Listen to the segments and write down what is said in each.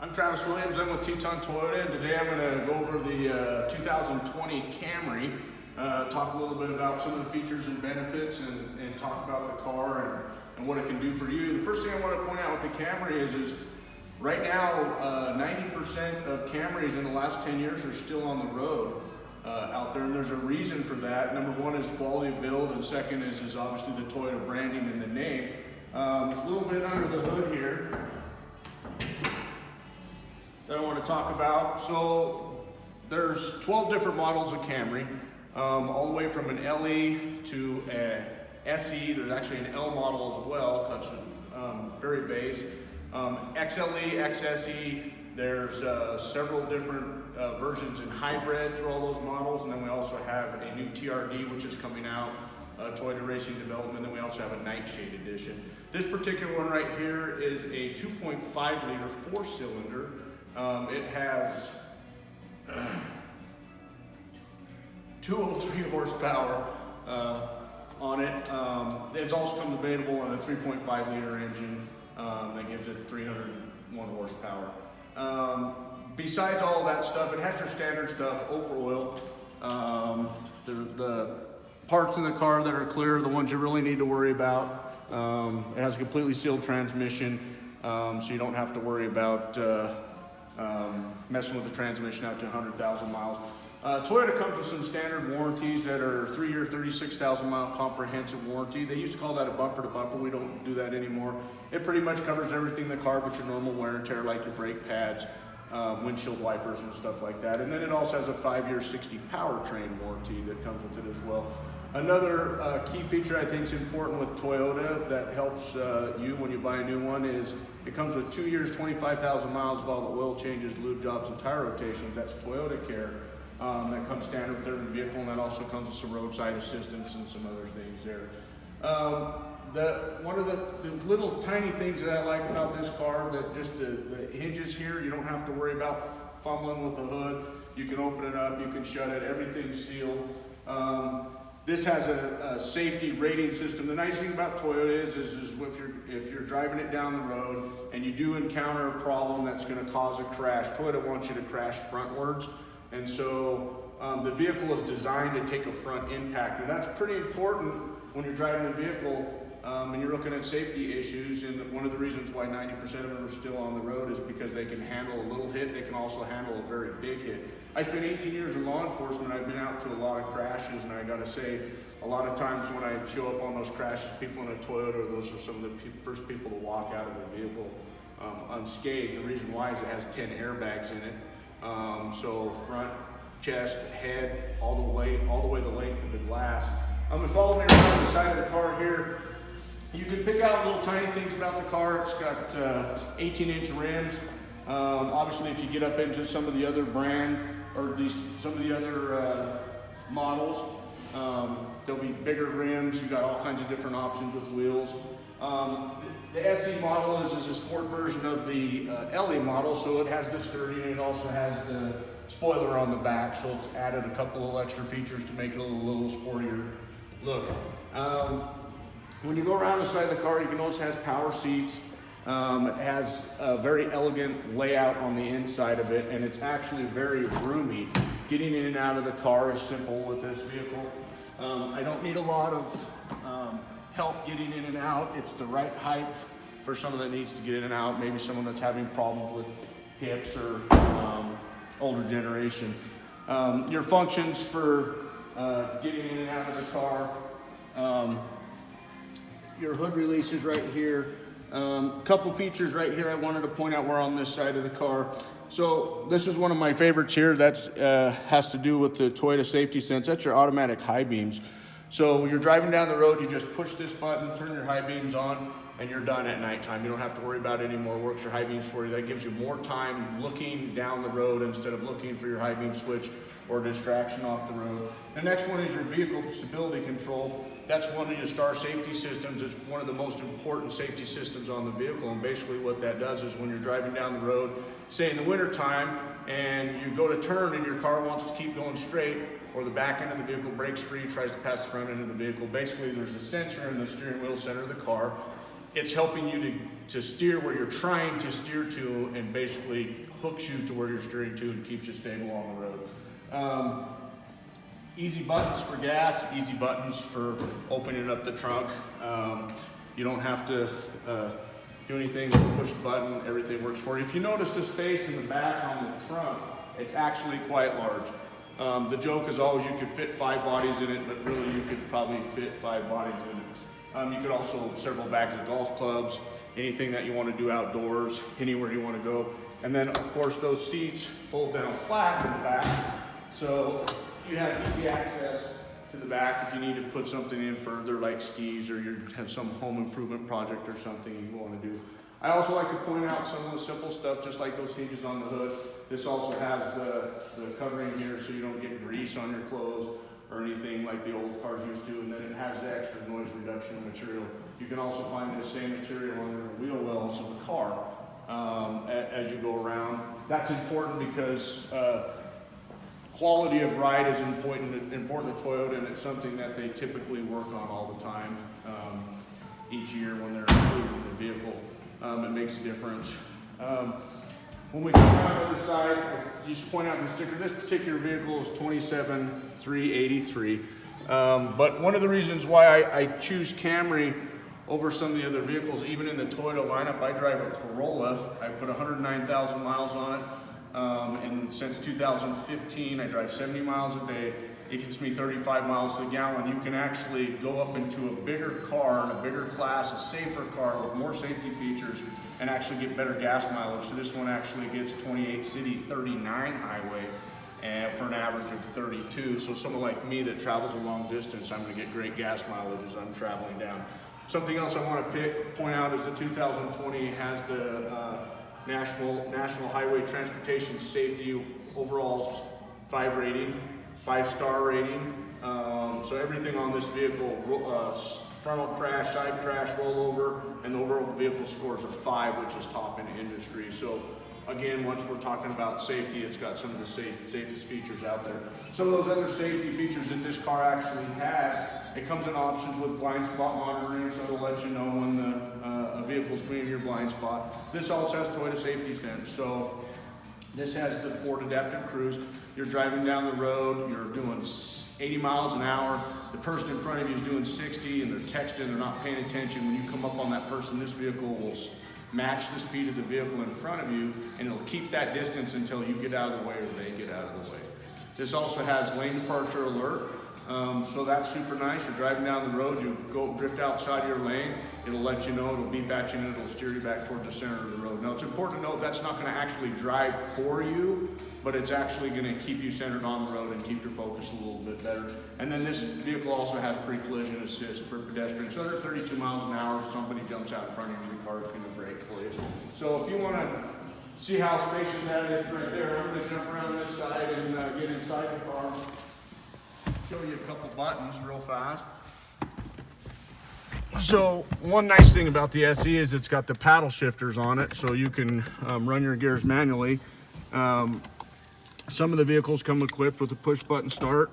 I'm Travis Williams, I'm with Teton Toyota, and today I'm going to go over the 2020 Camry, talk a little bit about some of the features and benefits, and talk about the car and what it can do for you. The first thing I want to point out with the Camry is right now 90% of Camrys in the last 10 years are still on the road out there, and there's a reason for that. Number one is quality of build, and second is obviously the Toyota branding and the name. A little bit under the hood here that I want to talk about. So there's 12 different models of Camry, all the way from an LE to a SE. There's actually an L model as well, so that's very base. XLE, XSE, there's several different versions in hybrid through all those models, and then we also have a new TRD which is coming out, Toyota Racing Development, and we also have a Nightshade edition. This particular one right here is a 2.5 liter 4-cylinder. It has 203 horsepower on it. It also comes available in a 3.5 liter engine that gives it 301 horsepower. Besides all that stuff, it has your standard stuff, oil. The parts in the car that are clear are the ones you really need to worry about. It has a completely sealed transmission, so you don't have to worry about messing with the transmission out to 100,000 miles. Toyota comes with some standard warranties that are 3-year, 36,000 mile comprehensive warranty. They used to call that a bumper to bumper. We don't do that anymore. It pretty much covers everything in the car but your normal wear and tear, like your brake pads, windshield wipers and stuff like that. And then it also has a 5-year 60 powertrain warranty that comes with it as well. Another key feature I think is important with Toyota that helps you when you buy a new one is it comes with 2 years, 25,000 miles of all the oil changes, lube jobs, and tire rotations. That's Toyota Care. That comes standard with every vehicle, and that also comes with some roadside assistance and some other things there. One of the little tiny things that I like about this car, that just the hinges here, you don't have to worry about fumbling with the hood. You can open it up, you can shut it, everything's sealed. This has a safety rating system. The nice thing about Toyota is if you're driving it down the road and you do encounter a problem that's going to cause a crash, Toyota wants you to crash frontwards. And so the vehicle is designed to take a front impact. And that's pretty important when you're driving a vehicle and you're looking at safety issues. And one of the reasons why 90% of them are still on the road is because they can handle a little hit. They can also handle a very big hit. I spent 18 years in law enforcement. I've been out to a lot of crashes, and I gotta say, a lot of times when I show up on those crashes, people in a Toyota, those are some of the first people to walk out of the vehicle unscathed. The reason why is it has 10 airbags in it. So front, chest, head, all the way the length of the glass. Follow me around the side of the car here. You can pick out little tiny things about the car. It's got 18-inch rims. Obviously, if you get up into some of the other brands or some of the other models, there'll be bigger rims. You've got all kinds of different options with wheels. The SE model is a sport version of the LE model, so it has the sturdy, and it also has the spoiler on the back, so it's added a couple of extra features to make it a little sportier look. When you go around the side of the car, you can notice it has power seats. It has a very elegant layout on the inside of it, and it's actually very roomy. Getting in and out of the car is simple with this vehicle. I don't need a lot of help getting in and out. It's the right height for someone that needs to get in and out, maybe someone that's having problems with hips or older generation. Your functions for getting in and out of the car, your hood releases right here. Couple features right here I wanted to point out. We're on this side of the car. So this is one of my favorites here. That's has to do with the Toyota Safety Sense. That's your automatic high beams. So when you're driving down the road, you just push this button, turn your high beams on, and you're done at nighttime. You don't have to worry about it anymore. It works your high beams for you. That gives you more time looking down the road instead of looking for your high beam switch or distraction off the road. The next one is your vehicle stability control. That's one of your star safety systems. It's one of the most important safety systems on the vehicle. And basically what that does is when you're driving down the road, say in the winter time, and you go to turn and your car wants to keep going straight, or the back end of the vehicle breaks free, tries to pass the front end of the vehicle. Basically, there's a sensor in the steering wheel center of the car. It's helping you to to steer where you're trying to steer to, and basically hooks you to where you're steering to and keeps you stable on the road. Easy buttons for gas, easy buttons for opening up the trunk. You don't have to do anything, push the button, everything works for you. If you notice the space in the back on the trunk, it's actually quite large. The joke is always you could fit 5 bodies in it, but really you could probably fit 5 bodies in it. You could also several bags of golf clubs, anything that you want to do outdoors, anywhere you want to go. And then of course those seats fold down flat in the back, so you have easy access to the back if you need to put something in further, like skis, or you have some home improvement project or something you want to do. I also like to point out some of the simple stuff, just like those hinges on the hood. This also has the covering here so you don't get grease on your clothes or anything like the old cars used to, and then it has the extra noise reduction material. You can also find the same material on the wheel wells of the car as you go around. That's important because quality of ride is important to Toyota, and it's something that they typically work on all the time each year when they're improving the vehicle. It makes a difference. When we come around the other side, I just point out the sticker. This particular vehicle is 27,383. But one of the reasons why I choose Camry over some of the other vehicles, even in the Toyota lineup, I drive a Corolla. I put 109,000 miles on it. And since 2015, I drive 70 miles a day. It gets me 35 miles to the gallon. You can actually go up into a bigger car, in a bigger class, a safer car with more safety features, and actually get better gas mileage. So this one actually gets 28 city, 39 highway, and for an average of 32. So someone like me that travels a long distance, I'm gonna get great gas mileage as I'm traveling down. Something else I want to point out is the 2020 has the National Highway Transportation Safety overall 5 rating, 5-star rating. So everything on this vehicle, frontal crash, side crash, rollover, and the overall vehicle score is a 5, which is top in the industry. So again, once we're talking about safety, it's got some of the safest features out there. Some of those other safety features that this car actually has, it comes in options with blind spot monitoring, so it'll let you know when a vehicle's clearing your blind spot. This also has Toyota Safety Sense. So this has the Ford Adaptive Cruise. You're driving down the road, you're doing 80 miles an hour, the person in front of you is doing 60 and they're texting, they're not paying attention. When you come up on that person, this vehicle will match the speed of the vehicle in front of you, and it'll keep that distance until you get out of the way or they get out of the way. This also has lane departure alert, so that's super nice. You're driving down the road, you go drift outside your lane, it'll let you know, it'll beep at you, and it'll steer you back towards the center of the road. Now it's important to note that's not going to actually drive for you, but it's actually going to keep you centered on the road and keep your focus a little bit better. And then this vehicle also has pre-collision assist for pedestrians. So under 32 miles an hour, if somebody jumps out in front of you, the car is going to brake for you. So if you want to see how spacious that is right there, I'm going to jump around this side and get inside the car. Show you a couple buttons real fast. So one nice thing about the SE is it's got the paddle shifters on it, so you can run your gears manually. Some of the vehicles come equipped with a push button start.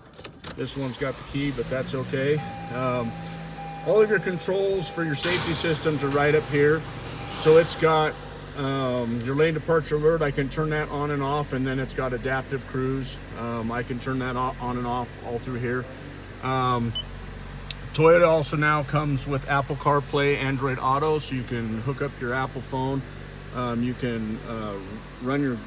This one's got the key, but that's okay. All of your controls for your safety systems are right up here. So it's got your lane departure alert. I can turn that on and off, and then it's got adaptive cruise. I can turn that on and off all through here. Toyota also now comes with Apple CarPlay, Android Auto, so you can hook up your Apple phone. You can run your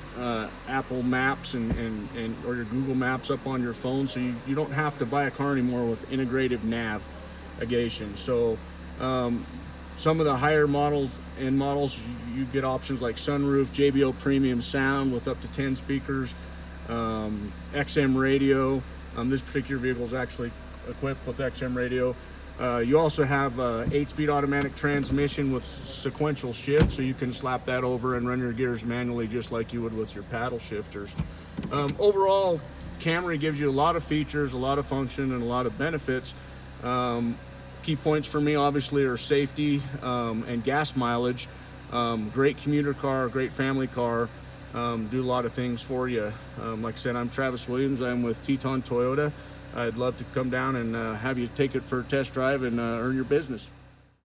Apple Maps or your Google Maps up on your phone, so you don't have to buy a car anymore with integrative navigation. So some of the higher models, you get options like sunroof, JBL premium sound with up to 10 speakers, XM radio. This particular vehicle is actually equipped with XM radio. You also have 8-speed automatic transmission with sequential shift, so you can slap that over and run your gears manually just like you would with your paddle shifters. Overall, Camry gives you a lot of features, a lot of function, and a lot of benefits. Key points for me obviously are safety and gas mileage. Great commuter car, great family car, do a lot of things for you. Like I said, I'm Travis Williams. I'm with Teton Toyota. I'd love to come down and have you take it for a test drive and earn your business.